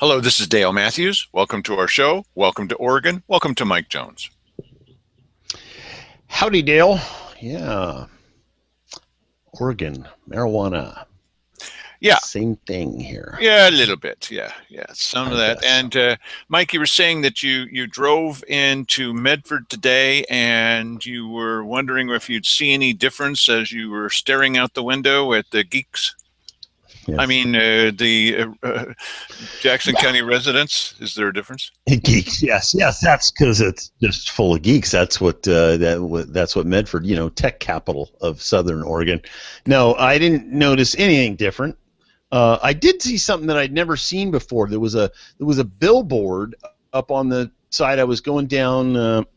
Hello, this is Dale Matthews. Welcome to our show. Welcome to Oregon. Welcome to Mike Jones. Howdy, Dale. Yeah. Oregon, marijuana. Yeah. Same thing here. Yeah, a little bit. Yeah. Some of that. guess. And Mike, you were saying that you drove into Medford today and you were wondering if you'd see any difference as you were staring out the window at the geeks. Yes. I mean, the Jackson County residents. Is there a difference? Geeks, yes. That's because it's just full of geeks. That's what that's what Medford, tech capital of Southern Oregon. No, I didn't notice anything different. I did see something that I'd never seen before. There was a billboard up on the side. I was going down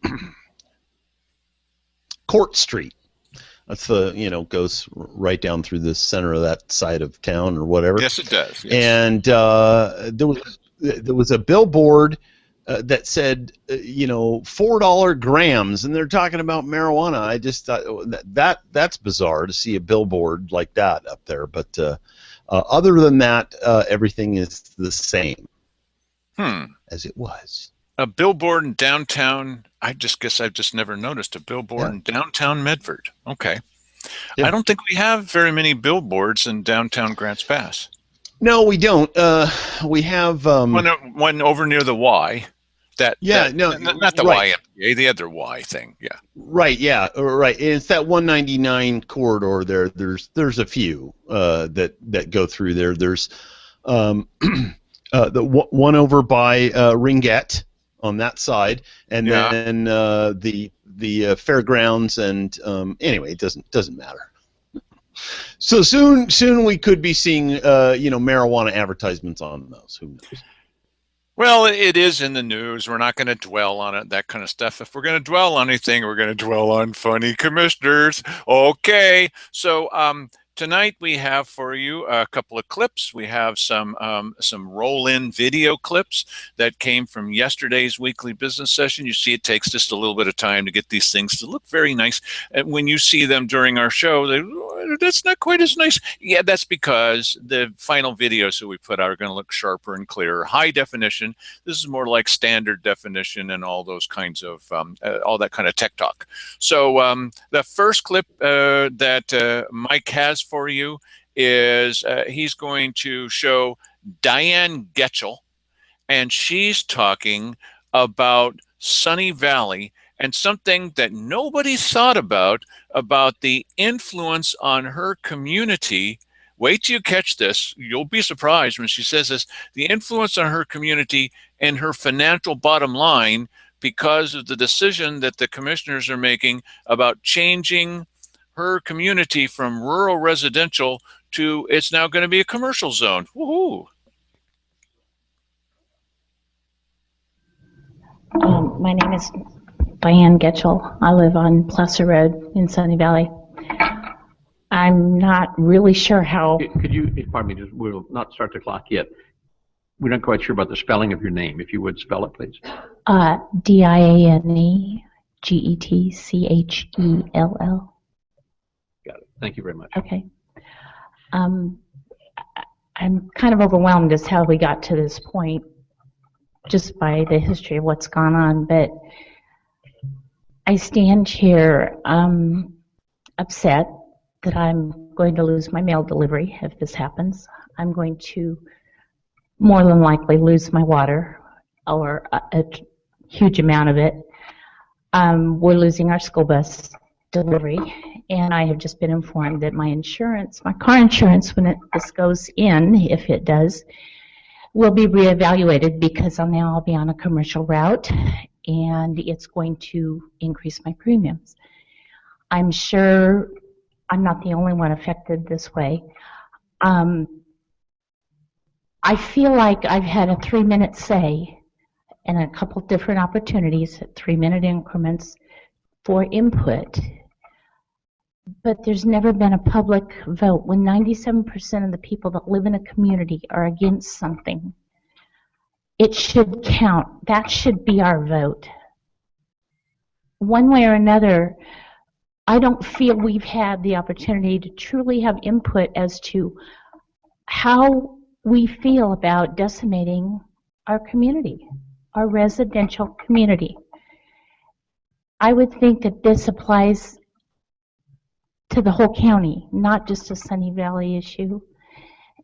Court Street. That's goes right down through the center of that side of town or whatever. Yes, it does. Yes. And there was a billboard that said, $4 grams, and they're talking about marijuana. I just thought that's bizarre to see a billboard like that up there. But other than that, everything is the same as it was. A billboard in downtown. I guess I've just never noticed a billboard in downtown Medford. Okay. Yeah. I don't think we have very many billboards in downtown Grants Pass. No, we don't. We have one over near the Y. Not the right. YMCA, the other Y thing. Yeah. Right. Yeah. Right. And it's that 199 corridor there. There's a few that go through there. There's the one over by Ringette on that side, and then the fairgrounds, and anyway, it doesn't matter. So soon we could be seeing marijuana advertisements on those. Who knows? Well, it is in the news. We're not going to dwell on it, that kind of stuff. If we're going to dwell on anything, we're going to dwell on funny commissioners. Okay, so tonight we have for you a couple of clips. We have some roll-in video clips that came from yesterday's weekly business session. You see, it takes just a little bit of time to get these things to look very nice. And when you see them during our show, that's not quite as nice. Yeah, that's because the final videos that we put out are going to look sharper and clearer. High definition. This is more like standard definition and all those kinds of, all that kind of tech talk. So the first clip that Mike has for you is he's going to show Diane Getchell, and she's talking about Sunny Valley and something that nobody thought about the influence on her community. Wait till you catch this. You'll be surprised when she says this. The influence on her community and her financial bottom line because of the decision that the commissioners are making about changing her community from rural residential to it's now going to be a commercial zone. Woohoo! My name is Diane Getchell. I live on Placer Road in Sunny Valley. I'm not really sure how... Could you, pardon me, we'll not start the clock yet. We're not quite sure about the spelling of your name. If you would spell it, please. Dianegetchell. Got it. Thank you very much. Okay. I'm kind of overwhelmed as how we got to this point just by the history of what's gone on, but I stand here upset that I'm going to lose my mail delivery if this happens. I'm going to more than likely lose my water, or a huge amount of it. We're losing our school bus delivery, and I have just been informed that my insurance, my car insurance, when this goes in, if it does, will be reevaluated because I'll be on a commercial route, and it's going to increase my premiums. I'm sure I'm not the only one affected this way. I feel like I've had a 3-minute say and a couple different opportunities at 3-minute increments for input, but there's never been a public vote. When 97% of the people that live in a community are against something, it should count. That should be our vote. One way or another, I don't feel we've had the opportunity to truly have input as to how we feel about decimating our community, our residential community. I would think that this applies to the whole county, not just a Sunny Valley issue.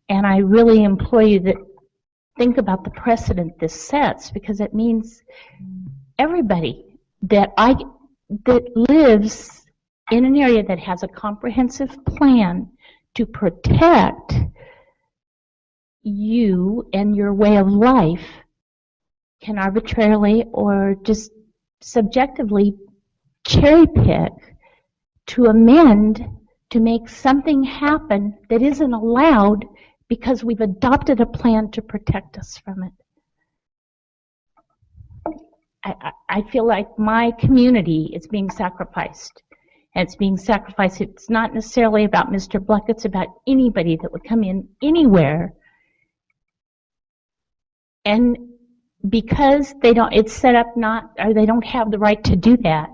And I really implore you to think about the precedent this sets, because it means everybody that lives in an area that has a comprehensive plan to protect you and your way of life can arbitrarily or just subjectively cherry pick to amend to make something happen that isn't allowed because we've adopted a plan to protect us from it. I feel like my community is being sacrificed. And it's being sacrificed. It's not necessarily about Mr. Bluck. It's about anybody that would come in anywhere. And because they don't, it's set up not, or they don't have the right to do that,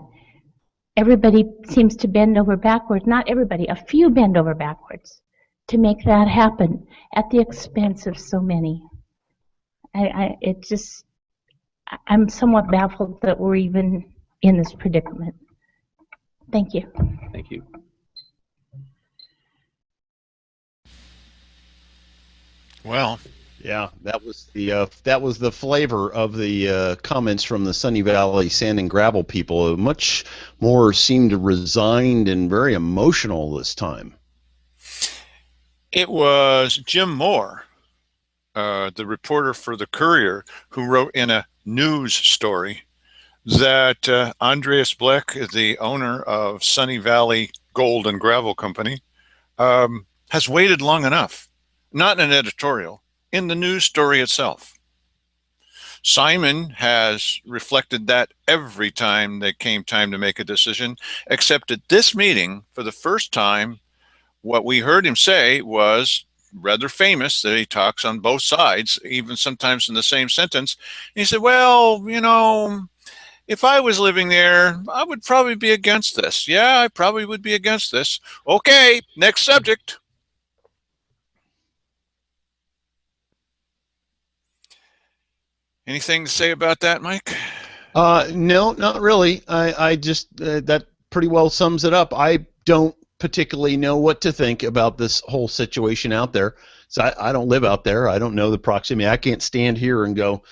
everybody seems to bend over backwards. Not everybody, a few bend over backwards to make that happen at the expense of so many. I'm somewhat baffled that we're even in this predicament. Thank you. Thank you. Well, yeah, that was the flavor of the comments from the Sunny Valley Sand and Gravel people. Much more seemed resigned and very emotional this time. it was Jim Moore, the reporter for the Courier, who wrote in a news story that Andreas Bleck, the owner of Sunny Valley Gold and Gravel Company, has waited long enough, not in an editorial, in the news story itself. Simon has reflected that every time there came time to make a decision, except at this meeting, for the first time, what we heard him say was rather famous, that he talks on both sides, even sometimes in the same sentence. And he said, well, you know, if I was living there, I would probably be against this. Yeah, I probably would be against this. Okay, next subject. Anything to say about that, Mike? No, not really. I just that pretty well sums it up. I don't particularly know what to think about this whole situation out there. So I don't live out there. I don't know the proximity. I can't stand here and go,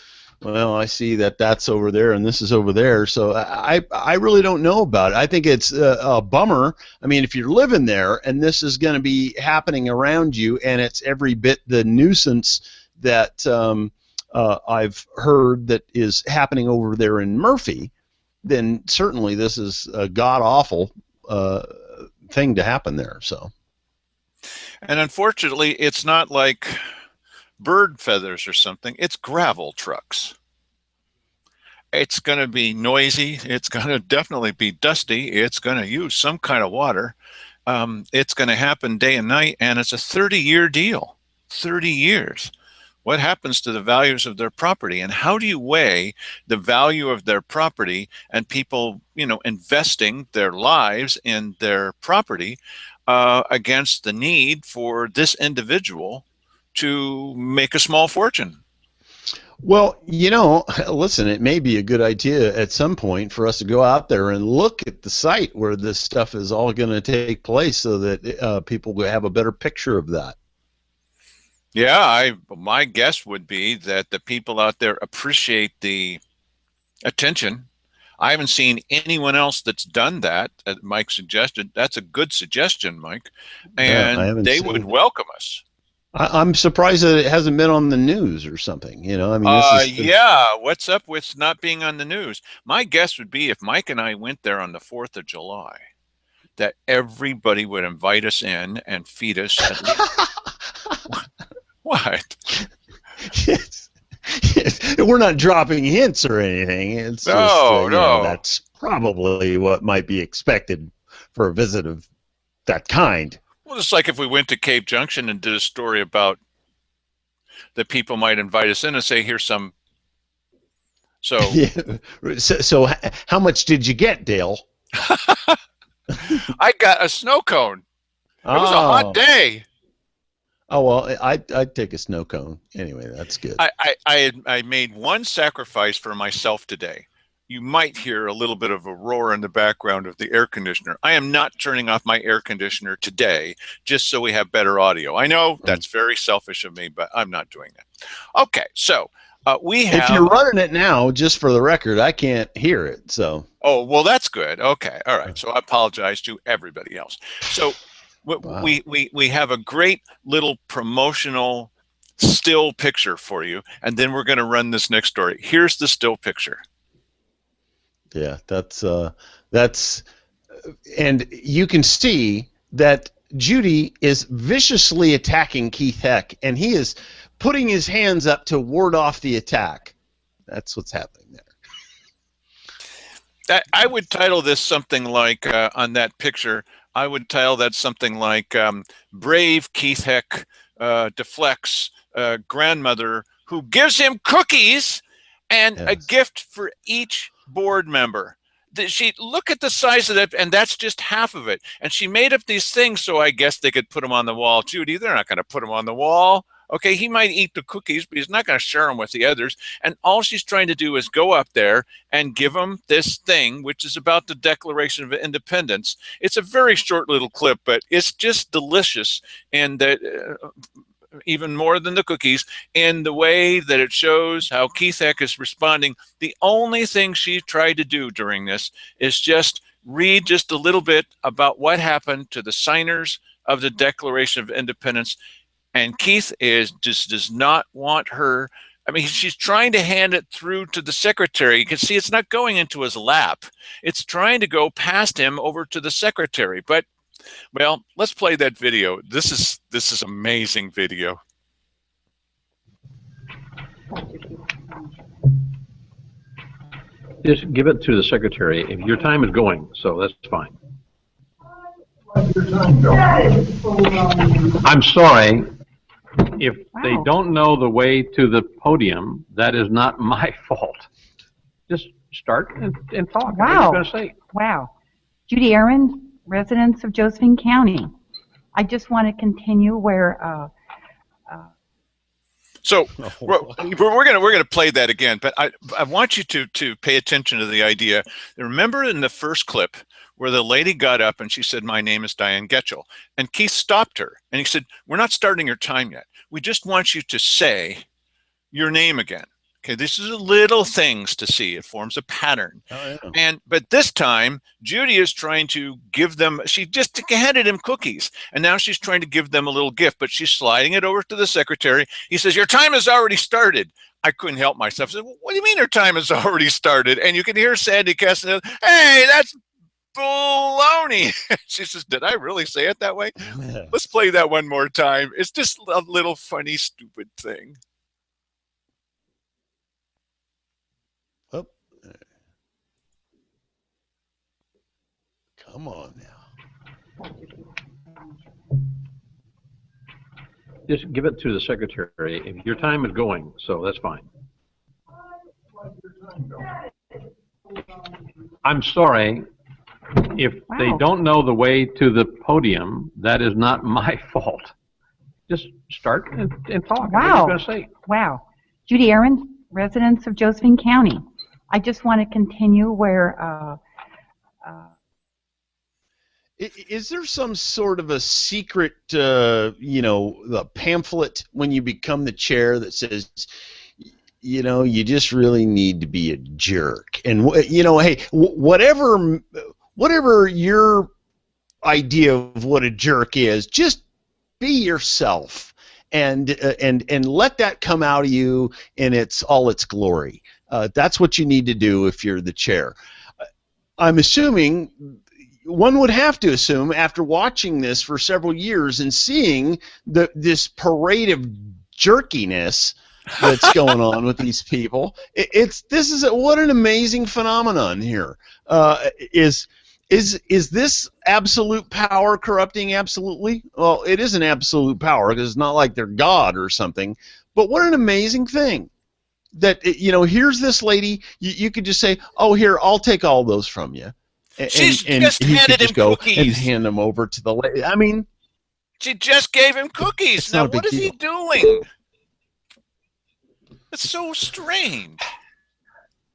well, I see that that's over there and this is over there. So I really don't know about it. I think it's a bummer. I mean, if you're living there and this is going to be happening around you and it's every bit the nuisance that I've heard that is happening over there in Murphy, then certainly this is a god-awful thing to happen there. So, and unfortunately, it's not like bird feathers or something. It's gravel trucks. It's going to be noisy. It's going to definitely be dusty. It's going to use some kind of water. It's going to happen day and night, and it's a 30-year deal. 30 years. What happens to the values of their property, and how do you weigh the value of their property and people, you know, investing their lives in their property against the need for this individual to make a small fortune? well, you know, listen, it may be a good idea at some point for us to go out there and look at the site where this stuff is all going to take place so that people will have a better picture of that. Yeah, my guess would be that the people out there appreciate the attention. I haven't seen anyone else that's done that. Mike suggested. That's a good suggestion, Mike. Yeah, I And haven't they seen would it. welcome us. I'm surprised that it hasn't been on the news or something. You know, I mean, this is Yeah, what's up with not being on the news? My guess would be if Mike and I went there on the 4th of July, that everybody would invite us in and feed us at least. What? yes. Yes. We're not dropping hints or anything. It's just, No, you know, no. that's probably what might be expected for a visit of that kind. Well, it's like if we went to Cape Junction and did a story about that people might invite us in and say, here's some. So Yeah. So how much did you get, Dale? I got a snow cone. It was a hot Oh, day. Oh well, I'd take a snow cone anyway. That's good. I made one sacrifice for myself today. You might hear a little bit of a roar in the background of the air conditioner. I am not turning off my air conditioner today just so we have better audio. I know that's very selfish of me, but I'm not doing that. Okay, so we If you're have. running it now, just for the record, I can't hear it. So. Oh, well, that's good. Okay, all right. So I apologize to everybody else. So Wow. we have a great little promotional still picture for you, and then we're going to run this next story. Here's the still picture. Yeah, and you can see that Judy is viciously attacking Keith Heck, and he is putting his hands up to ward off the attack. That's what's happening there. I would title this something like, on that picture, I would title that something like Brave Keith Heck deflects grandmother who gives him cookies and a gift for each board member. She look at the size of that, and that's just half of it. And she made up these things so I guess they could put them on the wall. Judy, they're not going to put them on the wall. Okay, he might eat the cookies, but he's not going to share them with the others. And all she's trying to do is go up there and give him this thing, which is about the Declaration of Independence. It's a very short little clip, but it's just delicious. And that even more than the cookies, in the way that it shows how Keith Heck is responding. The only thing she tried to do during this is just read just a little bit about what happened to the signers of the Declaration of Independence. And Keith just does not want her. I mean, she's trying to hand it through to the secretary. You can see it's not going into his lap. It's trying to go past him over to the secretary. But, well, let's play that video. This is amazing video. Just give it to the secretary. If your time is going, so that's fine. I'm sorry. If they don't know the way to the podium, that is not my fault. Just start and talk. Wow. What are you going to say? Wow. Judy Ahrens, residents of Josephine County. I just want to continue where. So we're gonna play that again, but I want you to pay attention to the idea. Remember in the first clip where the lady got up and she said, "My name is Diane Getchell," and Keith stopped her and he said, "We're not starting your time yet. We just want you to say your name again." Okay, this is little things to see. It forms a pattern. Oh, yeah. But this time, Judy is trying to give them, she just handed him cookies, and now she's trying to give them a little gift, but she's sliding it over to the secretary. He says, "Your time has already started." I couldn't help myself. I said, "What do you mean your time has already started?" And you can hear Sandy Castaneda, "Hey, that's baloney." She says, "Did I really say it that way?" Yeah. Let's play that one more time. It's just a little funny, stupid thing. Oh. Come on now. Just give it to the secretary. If your time is going, so that's fine. I'm sorry. If they don't know the way to the podium, that is not my fault. Just start and talk. What are you going to say? Wow. Judy Ahrens, residents of Josephine County. I just want to continue where. Is there some sort of a secret, the pamphlet when you become the chair that says, you just really need to be a jerk, and hey, whatever your idea of what a jerk is, just be yourself, and let that come out of you in all its glory. That's what you need to do if you're the chair. I'm assuming. One would have to assume, after watching this for several years and seeing this parade of jerkiness that's going on with these people, what an amazing phenomenon here. Is this absolute power corrupting absolutely? Well, it is an absolute power because it's not like they're God or something. But what an amazing thing that here's this lady. You could just say, "Oh, here, I'll take all those from you." She's and just he handed could just him go cookies and hand them over to the lady. I mean, She just gave him cookies. It's Now, not a big what is he deal. doing? It's so strange.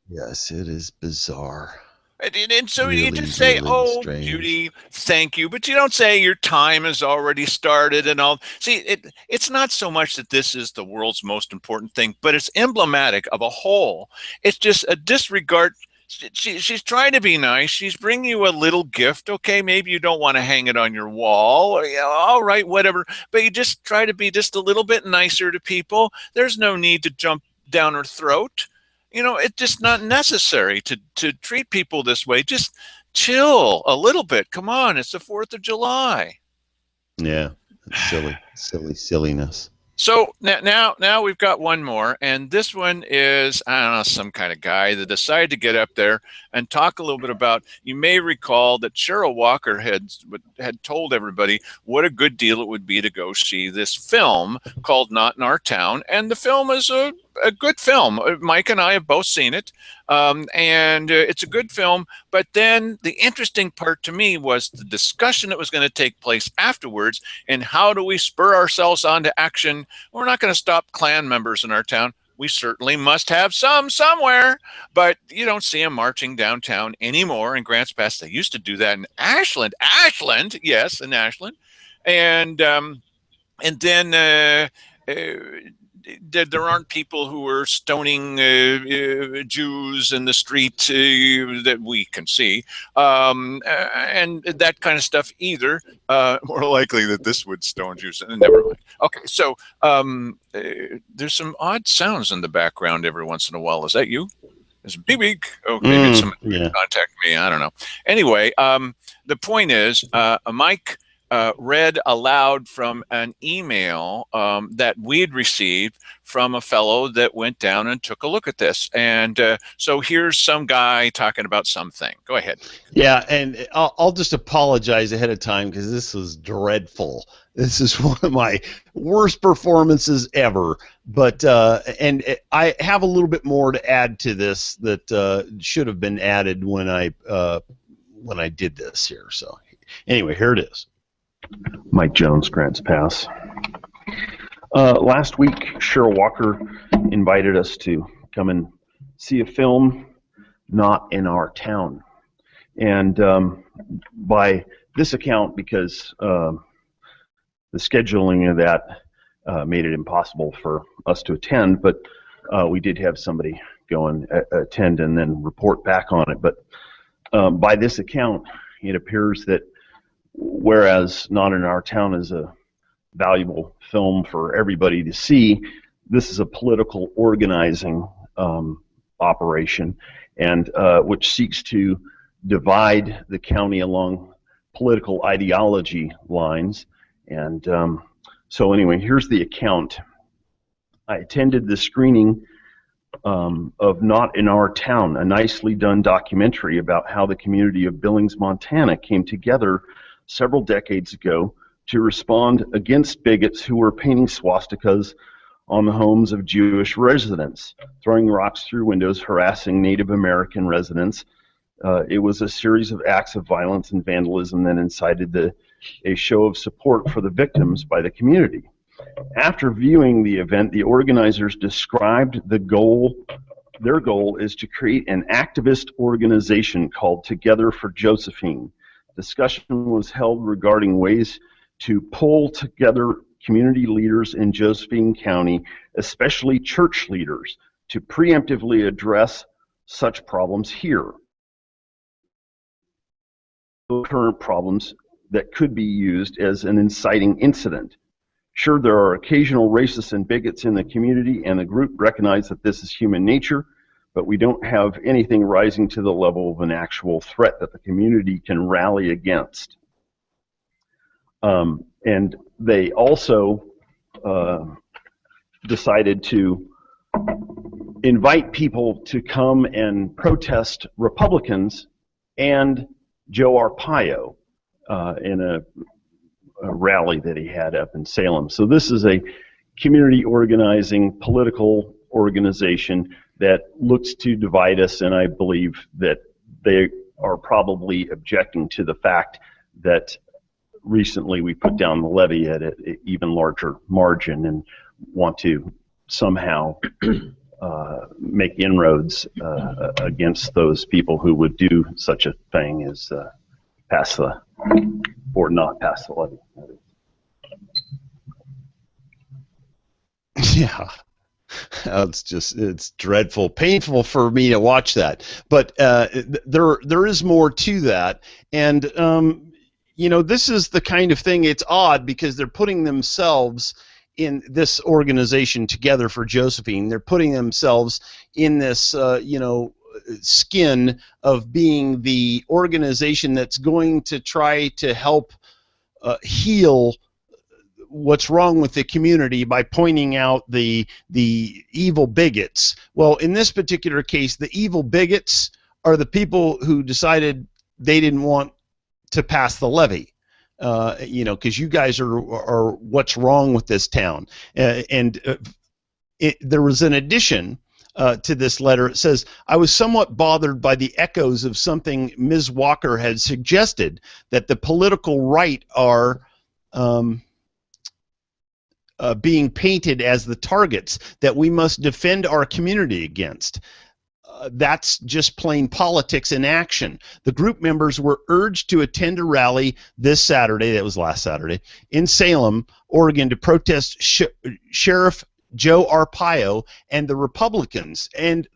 Yes, it is bizarre. And so you Really, just say, really "Oh, strange. Judy, thank you," but you don't say your time has already started and all. See, it's not so much that this is the world's most important thing, but it's emblematic of a whole. It's just a disregard. She's trying to be nice. She's bringing you a little gift. Okay, maybe you don't want to hang it on your wall. Or, yeah, all right, whatever. But you just try to be just a little bit nicer to people. There's no need to jump down her throat. It's just not necessary to treat people this way. Just chill a little bit. Come on, it's the 4th of July. Yeah, silliness. So now we've got one more, and this one is, I don't know, some kind of guy that decided to get up there and talk a little bit about. You may recall that Cheryl Walker had told everybody what a good deal it would be to go see this film called Not in Our Town, and the film is a good film. Mike and I have both seen it, and it's a good film. But then the interesting part to me was the discussion that was going to take place afterwards, and how do we spur ourselves on to action? We're not going to stop Klan members in our town. We certainly must have some somewhere, but you don't see them marching downtown anymore in Grants Pass. They used to do that in Ashland. Yes, in Ashland, and then there aren't people who are stoning Jews in the street that we can see, and that kind of stuff either. More likely that this would stone Jews. Never mind. Okay, so there's some odd sounds in the background every once in a while. Is that you? It's beep beep. Oh, maybe it's someone contact me. I don't know. Anyway, the point is, Mike read aloud from an email that we'd received from a fellow that went down and took a look at this. And so here's some guy talking about something. Go ahead. Yeah, and I'll just apologize ahead of time because this was dreadful. This is one of my worst performances ever. But and I have a little bit more to add to this that should have been added when I did this here. So anyway, here it is. Mike Jones, Grants Pass. Last week, Cheryl Walker invited us to come and see a film, Not in Our Town. And by this account, because the scheduling of that made it impossible for us to attend, but we did have somebody go and attend and then report back on it. But by this account, it appears that whereas Not in Our Town is a valuable film for everybody to see, this is a political organizing operation, and which seeks to divide the county along political ideology lines. And so anyway, here's the account. I attended the screening of Not in Our Town, a nicely done documentary about how the community of Billings, Montana came together several decades ago to respond against bigots who were painting swastikas on the homes of Jewish residents, throwing rocks through windows, harassing Native American residents. It was a series of acts of violence and vandalism that incited a show of support for the victims by the community. After viewing the event, the organizers described their goal is to create an activist organization called Together for Josephine. Discussion was held regarding ways to pull together community leaders in Josephine County, especially church leaders, to preemptively address such problems here. Current problems that could be used as an inciting incident. Sure, there are occasional racists and bigots in the community, and the group recognize that this is human nature, but we don't have anything rising to the level of an actual threat that the community can rally against. And they also decided to invite people to come and protest Republicans and Joe Arpaio in a rally that he had up in Salem. So this is a community organizing political organization that looks to divide us, and I believe that they are probably objecting to the fact that recently we put down the levy at an even larger margin and want to somehow make inroads against those people who would do such a thing as pass the or not pass the levy. Yeah. It's dreadful, painful for me to watch that. But there is more to that. And, this is the kind of thing, it's odd because they're putting themselves in this organization together for Josephine. They're putting themselves in this, skin of being the organization that's going to try to help heal what's wrong with the community by pointing out the evil bigots. Well, in this particular case, the evil bigots are the people who decided they didn't want to pass the levy. Because you guys are what's wrong with this town. There was an addition to this letter. It says, I was somewhat bothered by the echoes of something Ms. Walker had suggested, that the political right are being painted as the targets that we must defend our community against. That's just plain politics in action. The group members were urged to attend a rally this Saturday, that was last Saturday, in Salem, Oregon, to protest Sheriff Joe Arpaio and the Republicans. And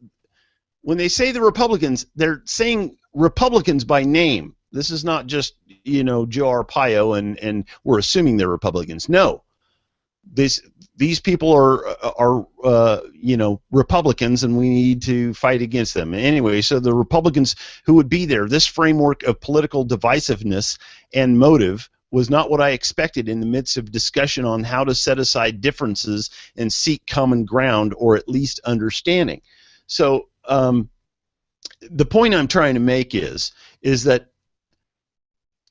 when they say the Republicans, they're saying Republicans by name. This is not just, Joe Arpaio and we're assuming they're Republicans. No. These people are Republicans, and we need to fight against them. Anyway, so the Republicans who would be there, this framework of political divisiveness and motive was not what I expected in the midst of discussion on how to set aside differences and seek common ground, or at least understanding. So the point I'm trying to make is that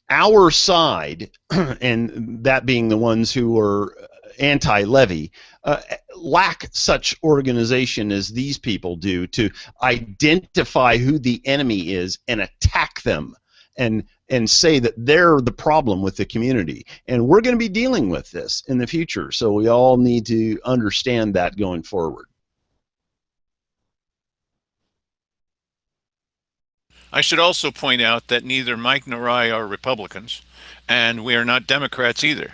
our side, and that being the ones who are anti-levy, lack such organization as these people do to identify who the enemy is and attack them and say that they're the problem with the community. And we're going to be dealing with this in the future, so we all need to understand that going forward. I should also point out that neither Mike nor I are Republicans, and we are not Democrats either.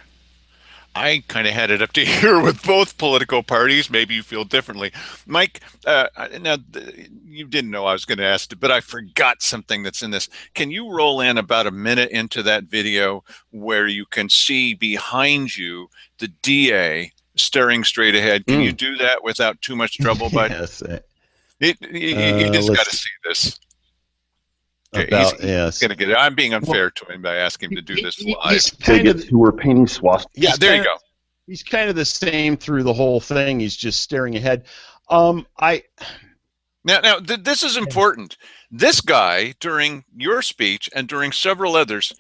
I kind of had it up to here with both political parties. Maybe you feel differently. Mike, now you didn't know I was going to ask, but I forgot something that's in this. Can you roll in about a minute into that video where you can see behind you the DA staring straight ahead? Can you do that without too much trouble? But yes. You just got to see this. Okay, he's going to get it. I'm being unfair to him by asking him to do this live. He's kind of who are painting swastikas. Yeah, there you go. He's kind of the same through the whole thing. He's just staring ahead. Now, this is important. This guy, during your speech and during several others,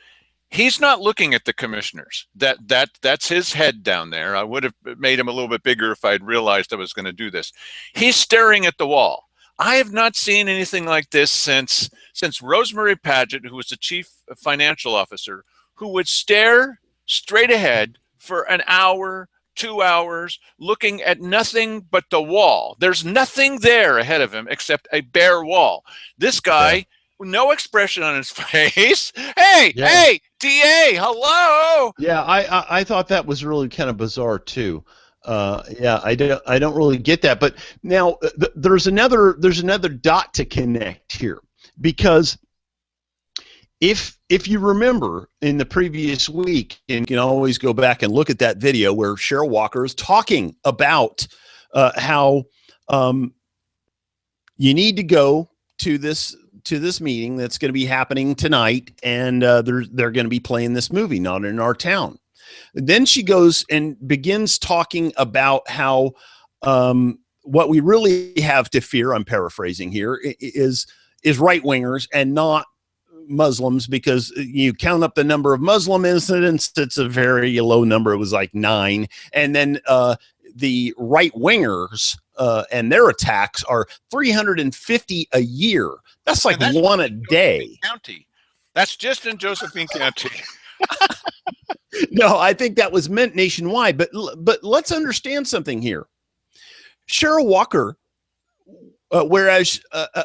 he's not looking at the commissioners. That's his head down there. I would have made him a little bit bigger if I'd realized I was going to do this. He's staring at the wall. I have not seen anything like this since Rosemary Paget, who was the chief financial officer, who would stare straight ahead for an hour, 2 hours, looking at nothing but the wall. There's nothing there ahead of him except a bare wall. This guy, no expression on his face. Hey, DA, hello. Yeah, I thought that was really kind of bizarre too. I don't really get that. But now there's another dot to connect here, because if you remember in the previous week, and you can always go back and look at that video where Cheryl Walker is talking about how you need to go to this meeting that's going to be happening tonight, and they're going to be playing this movie, Not in Our Town. Then she goes and begins talking about how what we really have to fear, I'm paraphrasing here, is right-wingers and not Muslims, because you count up the number of Muslim incidents, it's a very low number. It was like 9. And then the right-wingers and their attacks are 350 a year. That's like one a day. County. That's just in Josephine County. No, I think that was meant nationwide. But let's understand something here. Cheryl Walker, whereas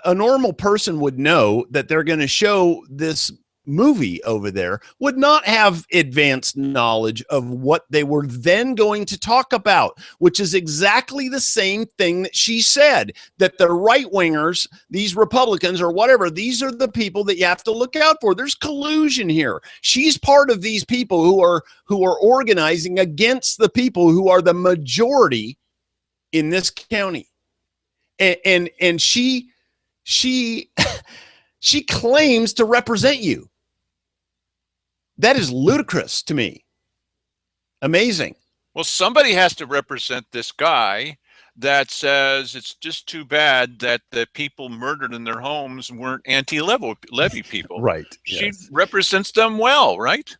a normal person would know that they're going to show this movie over there, would not have advanced knowledge of what they were then going to talk about, which is exactly the same thing that she said, that the right wingers, these Republicans or whatever, these are the people that you have to look out for. There's collusion here. She's part of these people who are organizing against the people who are the majority in this county. And she she claims to represent you. That is ludicrous to me. Amazing. Well, somebody has to represent this guy that says it's just too bad that the people murdered in their homes weren't anti-levy people. Right. She Yes. represents them well, right?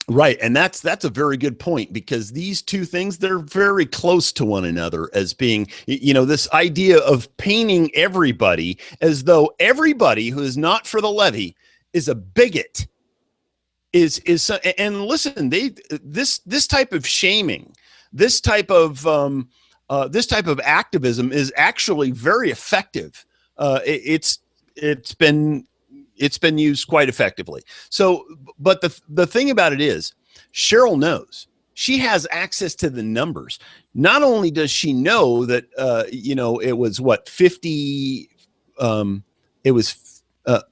Right. And that's a very good point, because these two things, they're very close to one another as being, this idea of painting everybody as though everybody who is not for the levy is a bigot. And listen, this type of shaming, this type of activism is actually very effective. It's been used quite effectively. So, but the thing about it is, Cheryl knows. She has access to the numbers. Not only does she know that it was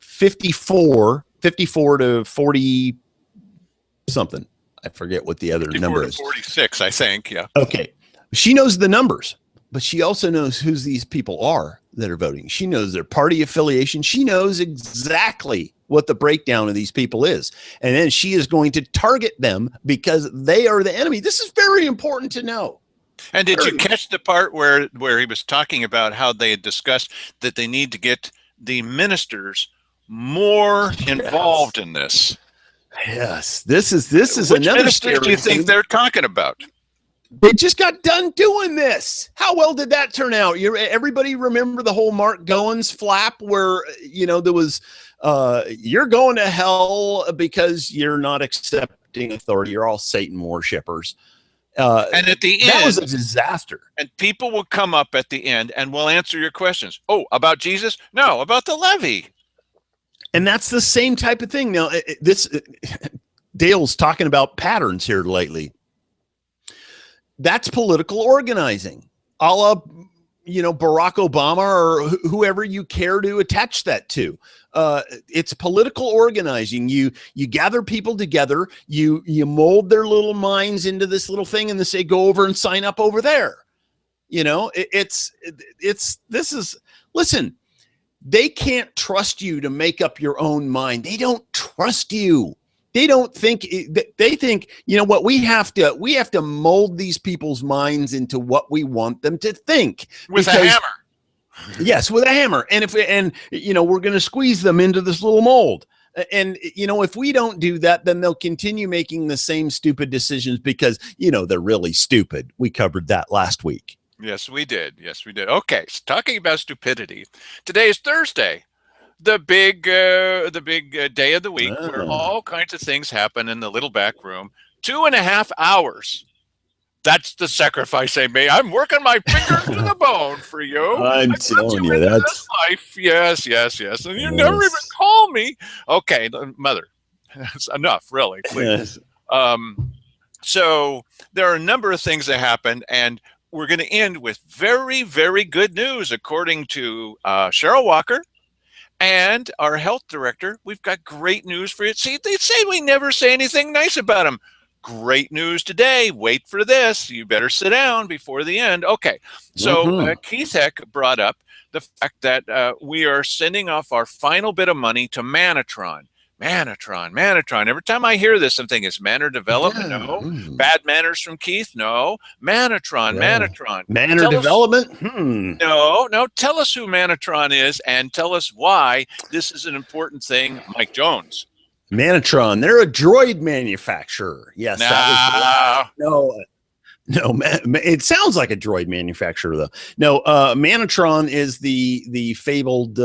54 to 40 something. I forget what the other number is. 46, I think. Yeah. Okay. She knows the numbers, but she also knows who these people are that are voting. She knows their party affiliation. She knows exactly what the breakdown of these people is. And then she is going to target them because they are the enemy. This is very important to know. And did you catch the part where he was talking about how they had discussed that they need to get the ministers more involved in this? Yes, this is Which another ministers do you think they're talking about? They just got done doing this. How well did that turn out? Everybody remember the whole Mark Goins flap where there was you're going to hell because you're not accepting authority. You're all Satan worshippers. And at the end, that was a disaster. And people will come up at the end and will answer your questions. Oh, about Jesus? No, about the levy. And that's the same type of thing. Now, Dale's talking about patterns here lately. That's political organizing, a la, Barack Obama or whoever you care to attach that to. It's political organizing. You gather people together. You mold their little minds into this little thing, and they say, go over and sign up over there. Listen. They can't trust you to make up your own mind. They don't trust you. They don't think, they think, what we have to mold these people's minds into what we want them to think. With a hammer. Yes, with a hammer. And we're going to squeeze them into this little mold. And, if we don't do that, then they'll continue making the same stupid decisions because, they're really stupid. We covered that last week. Yes, we did. Okay, so talking about stupidity, today is Thursday, the big day of the week where all kinds of things happen in the little back room. 2.5 hours. That's the sacrifice I made. I'm working my fingers to the bone for you. I'm telling you, that's life. Yes. And you never even call me. Okay, mother, that's enough, really. Please. Yes. So there are a number of things that happen, and we're going to end with very, very good news, according to Cheryl Walker and our health director. We've got great news for you. See, they say we never say anything nice about them. Great news today. Wait for this. You better sit down before the end. Okay. So Keith Heck brought up the fact that we are sending off our final bit of money to Manatron. Manatron. Every time I hear this, I'm thinking, it's manner development? No. Bad manners from Keith? No. Manatron. Manner development? No. Tell us who Manatron is and tell us why this is an important thing, Mike Jones. Manatron, they're a droid manufacturer. Yes, that was no. It sounds like a droid manufacturer, though. No, Manatron is the fabled,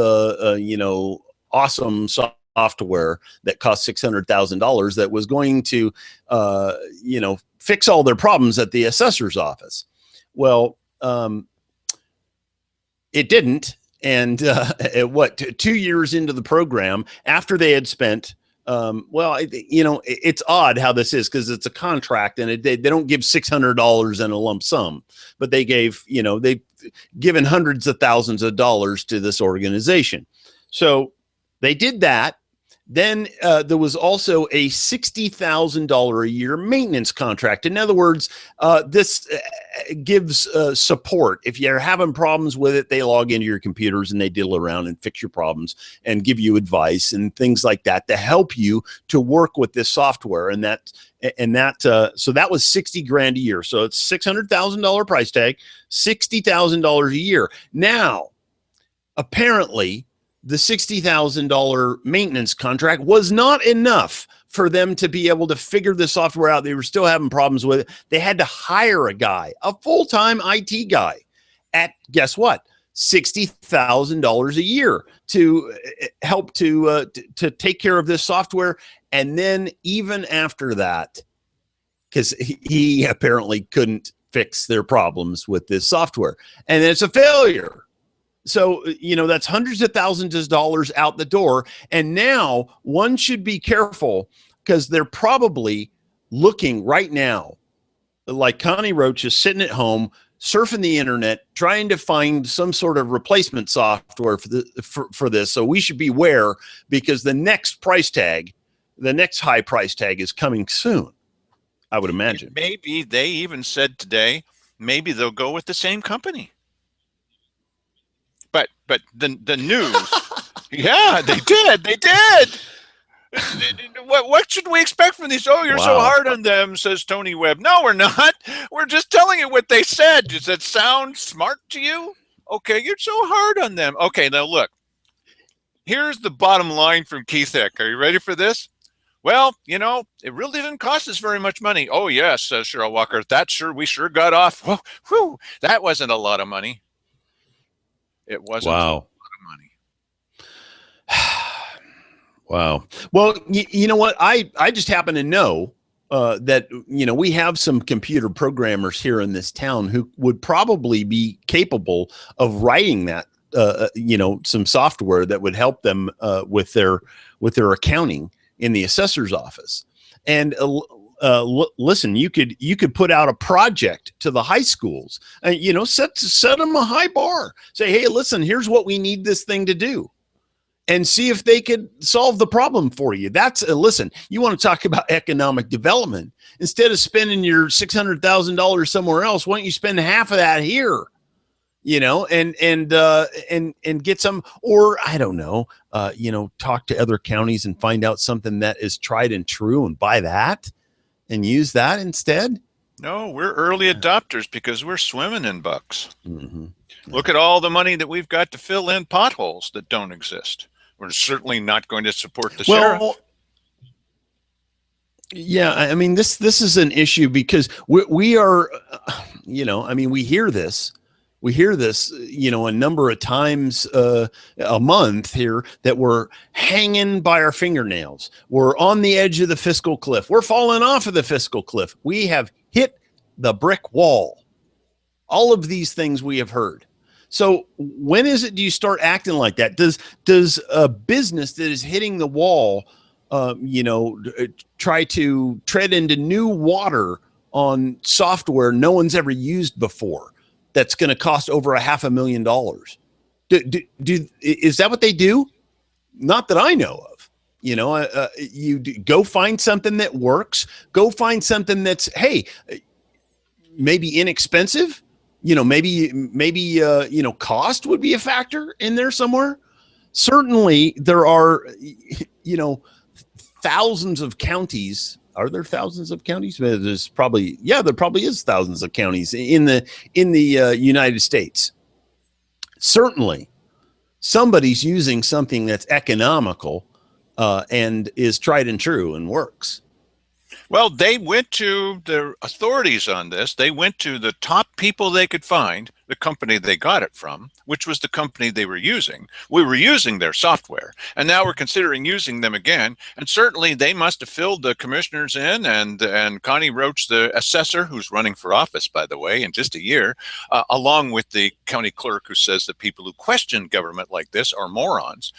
awesome software software that cost $600,000 that was going to, fix all their problems at the assessor's office. Well, it didn't. And 2 years into the program, after they had spent, it's odd how this is because it's a contract and they don't give $600 in a lump sum, but they've given hundreds of thousands of dollars to this organization. So they did that. Then there was also a $60,000 a year maintenance contract. In other words, this gives support. If you're having problems with it, they log into your computers and they diddle around and fix your problems and give you advice and things like that to help you to work with this software. So that was 60 grand a year. So it's $600,000 price tag, $60,000 a year. Now, apparently, the $60,000 maintenance contract was not enough for them to be able to figure the software out. They were still having problems with it. They had to hire a guy, a full-time IT guy at, guess what, $60,000 a year to help to take care of this software. And then even after that, because he apparently couldn't fix their problems with this software, and it's a failure. So, that's hundreds of thousands of dollars out the door. And now one should be careful because they're probably looking right now, like Connie Roach is sitting at home, surfing the internet, trying to find some sort of replacement software for this. So we should beware because the next high price tag is coming soon, I would imagine. Maybe they even said today, maybe they'll go with the same company. But the news, yeah, they did. What should we expect from these? Oh, you're so hard on them, says Tony Webb. No, we're not. We're just telling you what they said. Does that sound smart to you? Okay, you're so hard on them. Okay, now look. Here's the bottom line from Keith Eck. Are you ready for this? Well, it really didn't cost us very much money. Oh, yes, says Cheryl Walker. We sure got off. Whew, that wasn't a lot of money. It wasn't a lot of money. Wow. Well, you know what? I just happen to know that, we have some computer programmers here in this town who would probably be capable of writing that, some software that would help them with their accounting in the assessor's office. And listen, you could put out a project to the high schools and, set them a high bar. Say, hey, listen, here's what we need this thing to do. And see if they could solve the problem for you. That's listen, you want to talk about economic development. Instead of spending your $600,000 somewhere else, why don't you spend half of that here? And get some, or I don't know, talk to other counties and find out something that is tried and true and buy that and use that instead. No, we're early adopters because we're swimming in bucks. Mm-hmm. Look at all the money that we've got to fill in potholes that don't exist. We're certainly not going to support the sheriff. Yeah, I mean, this is an issue because we are, we hear this. We hear this, a number of times a month here that we're hanging by our fingernails. We're on the edge of the fiscal cliff. We're falling off of the fiscal cliff. We have hit the brick wall. All of these things we have heard. So when is it do you start acting like that? Does a business that is hitting the wall, try to tread into new water on software no one's ever used before? That's going to cost over $500,000. Is that what they do? Not that I know of. You go find something that works. Go find something that's, hey, maybe inexpensive. Maybe cost would be a factor in there somewhere. Certainly, there are, thousands of counties. Are there thousands of counties? There's probably, there probably is thousands of counties in the United States. Certainly, somebody's using something that's economical and is tried and true and works. Well, they went to the authorities on this. They went to the top people they could find, the company they got it from, which was the company they were using. We were using their software, and now we're considering using them again. And certainly they must have filled the commissioners in, and Connie Roach, the assessor, who's running for office, by the way, in just a year, along with the county clerk who says that people who question government like this are morons.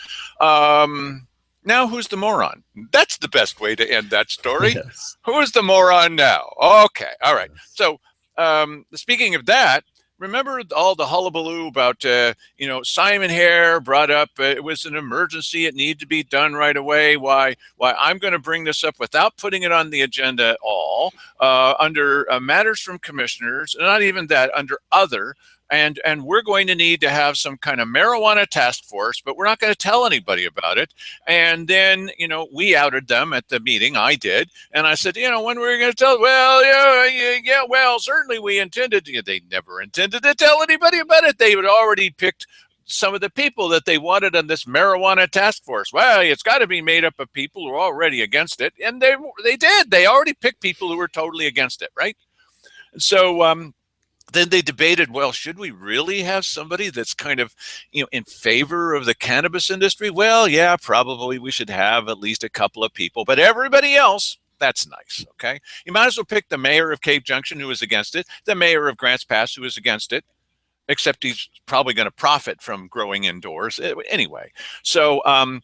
Now, who's the moron? That's the best way to end that story. Yes. Who is the moron now? Okay, all right. So, speaking of that, remember all the hullabaloo about, Simon Hare brought up it was an emergency. It needed to be done right away. Why I'm going to bring this up without putting it on the agenda at all, under matters from commissioners, not even that, under other. And we're going to need to have some kind of marijuana task force, but we're not going to tell anybody about it. And then, we outed them at the meeting. I did. And I said, when were we going to tell? Well, yeah, well, certainly we intended to. They never intended to tell anybody about it. They had already picked some of the people that they wanted on this marijuana task force. Well, it's got to be made up of people who are already against it. And they did. They already picked people who were totally against it, right? So, then they debated, well, should we really have somebody that's kind of, in favor of the cannabis industry? Well, yeah, probably we should have at least a couple of people, but everybody else, that's nice, okay? You might as well pick the mayor of Cave Junction, who is against it, the mayor of Grants Pass, who is against it, except he's probably going to profit from growing indoors anyway. So, all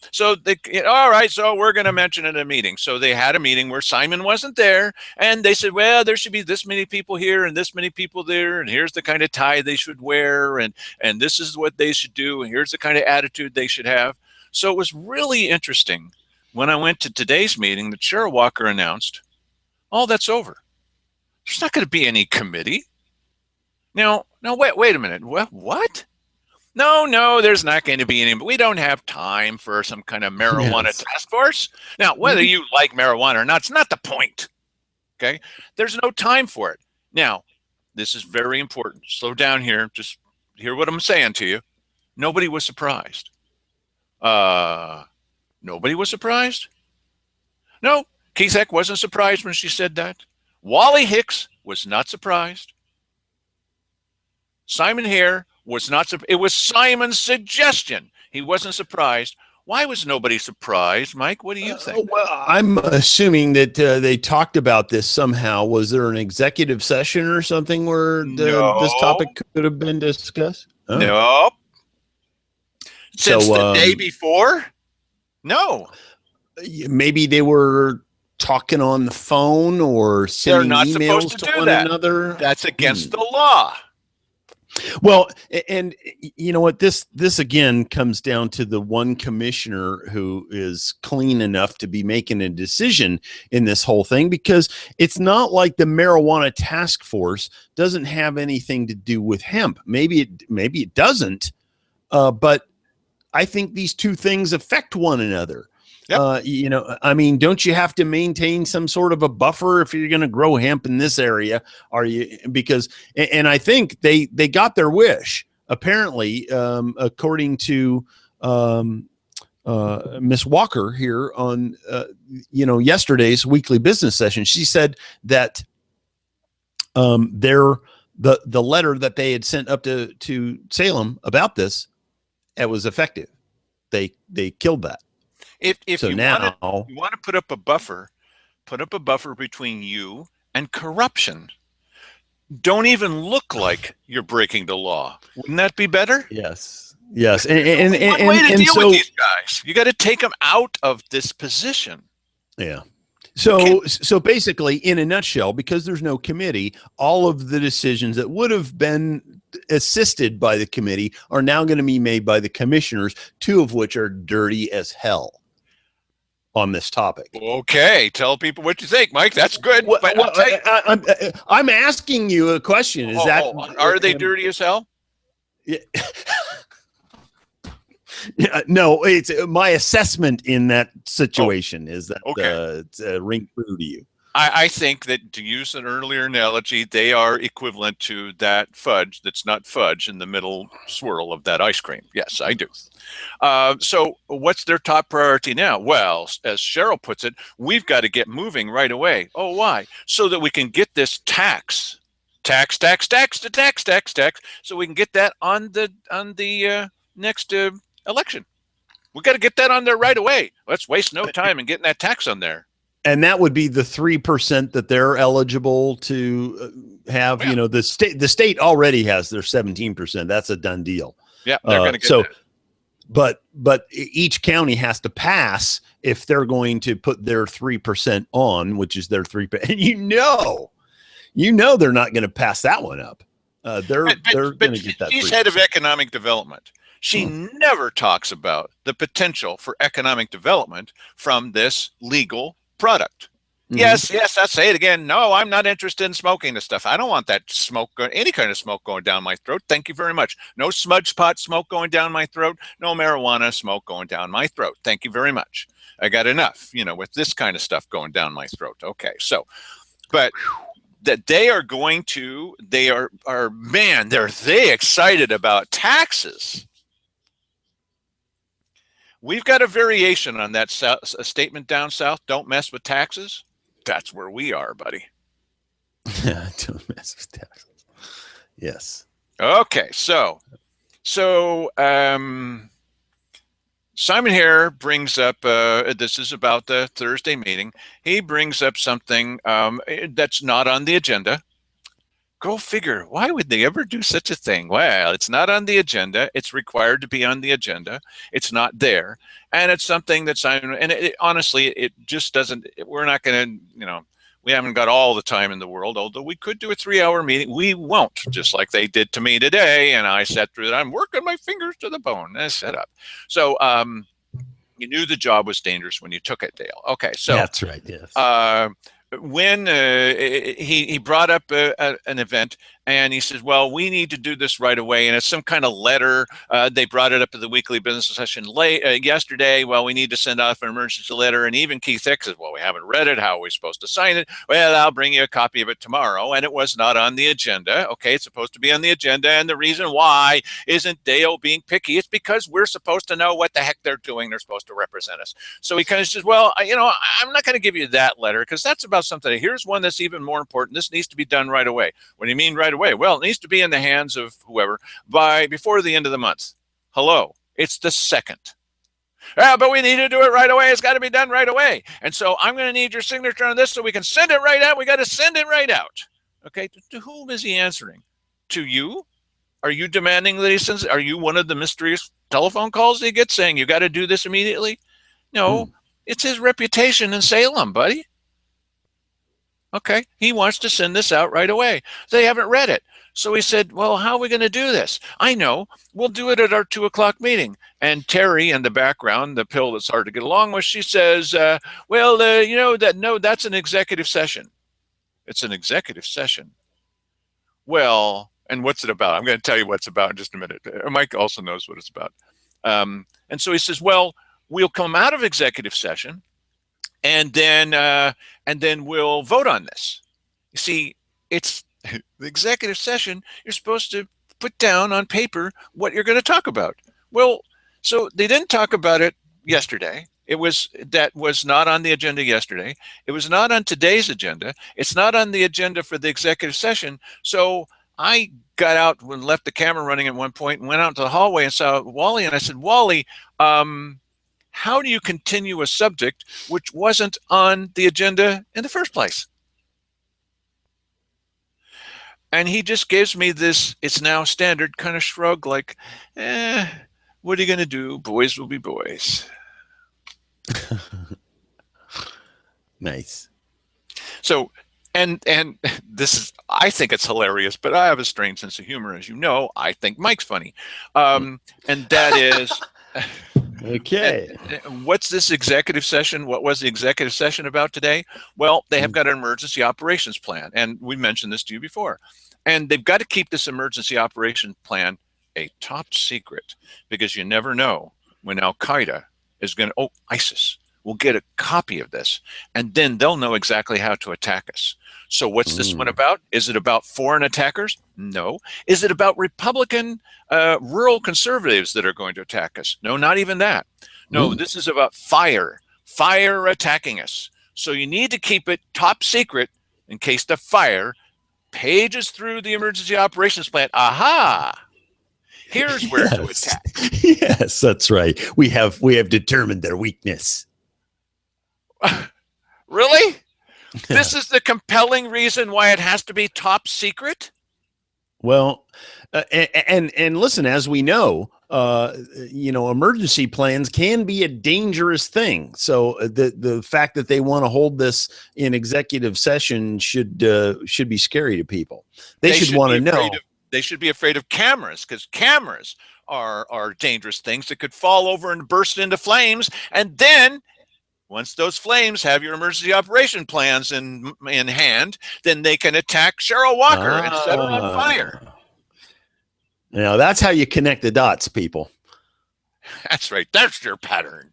right, so we're going to mention it in a meeting. So they had a meeting where Simon wasn't there, and they said, well, there should be this many people here and this many people there, and here's the kind of tie they should wear, and this is what they should do, and here's the kind of attitude they should have. So it was really interesting when I went to today's meeting that Cheryl Walker announced, oh, that's over. There's not going to be any committee. Now, wait a minute. What? No, there's not going to be any. We don't have time for some kind of marijuana task force. Now, whether you like marijuana or not, it's not the point. Okay? There's no time for it. Now, this is very important. Slow down here. Just hear what I'm saying to you. Nobody was surprised. Nobody was surprised? No, Keith Eck wasn't surprised when she said that. Wally Hicks was not surprised. Simon Hare was not. It was Simon's suggestion. He wasn't surprised. Why was nobody surprised, Mike? What do you think? Well, I'm assuming that they talked about this somehow. Was there an executive session or something where this topic could have been discussed? Oh. Nope. Since the day before? No. Maybe they were talking on the phone or sending emails to one another. That's against the law. Well, and you know what? This again comes down to the one commissioner who is clean enough to be making a decision in this whole thing, because it's not like the marijuana task force doesn't have anything to do with hemp. Maybe it doesn't, but I think these two things affect one another. Yep. I mean, don't you have to maintain some sort of a buffer if you're going to grow hemp in this area? And I think they got their wish, apparently, according to Miss Walker here on, yesterday's weekly business session. She said that the letter that they had sent up to Salem about this, it was effective. They killed that. If you want to put up a buffer between you and corruption. Don't even look like you're breaking the law. Wouldn't that be better? Yes. And way to deal with these guys. You got to take them out of this position. Yeah. So basically, in a nutshell, because there's no committee, all of the decisions that would have been assisted by the committee are now going to be made by the commissioners, two of which are dirty as hell on this topic. Okay, tell people what you think, Mike. That's good. I'm asking you a question. Are they dirty as hell? Yeah. No, it's my assessment in that situation is that it's ring true to you. I think that, to use an earlier analogy, they are equivalent to that fudge that's not fudge in the middle swirl of that ice cream. Yes, I do. So what's their top priority now? Well, as Cheryl puts it, we've got to get moving right away. Oh, why? So that we can get this tax, so we can get that on the next election. We've got to get that on there right away. Let's waste no time in getting that tax on there. And that would be the 3% that they're eligible to have. Oh, yeah. The state already has their 17%. That's a done deal. Yeah, they're going to get that. But each county has to pass if they're going to put their 3% on, which is their 3%. And they're not going to pass that one up. They're going to get that. She's head of economic development. She never talks about the potential for economic development from this legal product. Yes, I say it again. No, I'm not interested in smoking this stuff. I don't want that smoke, any kind of smoke going down my throat. Thank you very much. No smudge pot smoke going down my throat. No marijuana smoke going down my throat. Thank you very much. I got enough, with this kind of stuff going down my throat. Okay, so, but that they are going to, they're excited about taxes. We've got a variation on that statement down south. Don't mess with taxes. That's where we are, buddy. Don't mess with taxes. Yes. Okay, so Simon here brings up, this is about the Thursday meeting. He brings up something that's not on the agenda. Go figure. Why would they ever do such a thing? Well, it's not on the agenda. It's required to be on the agenda. It's not there. And it's something that's, honestly, it just doesn't, we're not going to, we haven't got all the time in the world, although we could do a 3-hour meeting. We won't, just like they did to me today. And I sat through it. I'm working my fingers to the bone. I set up. So you knew the job was dangerous when you took it, Dale. Okay, so. That's right, yes. When he brought up an event, and he says, well, we need to do this right away, and it's some kind of letter. They brought it up at the weekly business session yesterday. Well, we need to send off an emergency letter, and even Keith Hicks says, well, we haven't read it. How are we supposed to sign it? Well, I'll bring you a copy of it tomorrow, and it was not on the agenda. Okay, it's supposed to be on the agenda, and the reason why isn't Dale being picky. It's because we're supposed to know what the heck they're doing. They're supposed to represent us. So he kind of says, well, I'm not going to give you that letter because that's about something. Here's one that's even more important. This needs to be done right away. What do you mean right away? Well, it needs to be in the hands of whoever before the end of the month. Hello, it's the 2nd. But we need to do it right away. It's got to be done right away. And so I'm going to need your signature on this so we can send it right out. We got to send it right out. Okay, to whom is he answering? To you? Are you demanding that he sends it? Are you one of the mysterious telephone calls he gets saying you got to do this immediately? No, it's his reputation in Salem, buddy. Okay, he wants to send this out right away. They haven't read it. So he said, well, how are we going to do this? I know. We'll do it at our 2 o'clock meeting. And Terry in the background, the pill that's hard to get along with, she says, that's an executive session. It's an executive session. Well, and what's it about? I'm going to tell you what's about in just a minute. Mike also knows what it's about. And so he says, well, we'll come out of executive session and then we'll vote on this. You see, it's the executive session. You're supposed to put down on paper what you're going to talk about. Well, so they didn't talk about it yesterday. That was not on the agenda yesterday. It was not on today's agenda. It's not on the agenda for the executive session. So I got out and left the camera running at one point and went out to the hallway and saw Wally, and I said, Wally, how do you continue a subject which wasn't on the agenda in the first place? And he just gives me this, it's now standard kind of shrug like, what are you going to do? Boys will be boys. Nice. So, and this is, I think it's hilarious, but I have a strange sense of humor. As you know, I think Mike's funny. And that is... Okay. What's this executive session? What was the executive session about today? Well, they have got an emergency operations plan, and we mentioned this to you before. And they've got to keep this emergency operations plan a top secret because you never know when Al-Qaeda is going to, ISIS, will get a copy of this, and then they'll know exactly how to attack us. So what's this one about? Is it about foreign attackers? No. Is it about Republican rural conservatives that are going to attack us? No, not even that. No, this is about fire attacking us. So you need to keep it top secret in case the fire pages through the emergency operations plan. Aha! Here's where to attack. Yes, that's right. We have determined their weakness. Really? This is the compelling reason why it has to be top secret? Well, and listen, as we know, emergency plans can be a dangerous thing. So the fact that they want to hold this in executive session should be scary to people. They should want to know. They should be afraid of cameras, because cameras are dangerous things that could fall over and burst into flames. And then once those flames have your emergency operation plans in hand, then they can attack Cheryl Walker and set her on fire. Now, that's how you connect the dots, people. That's right. That's your pattern.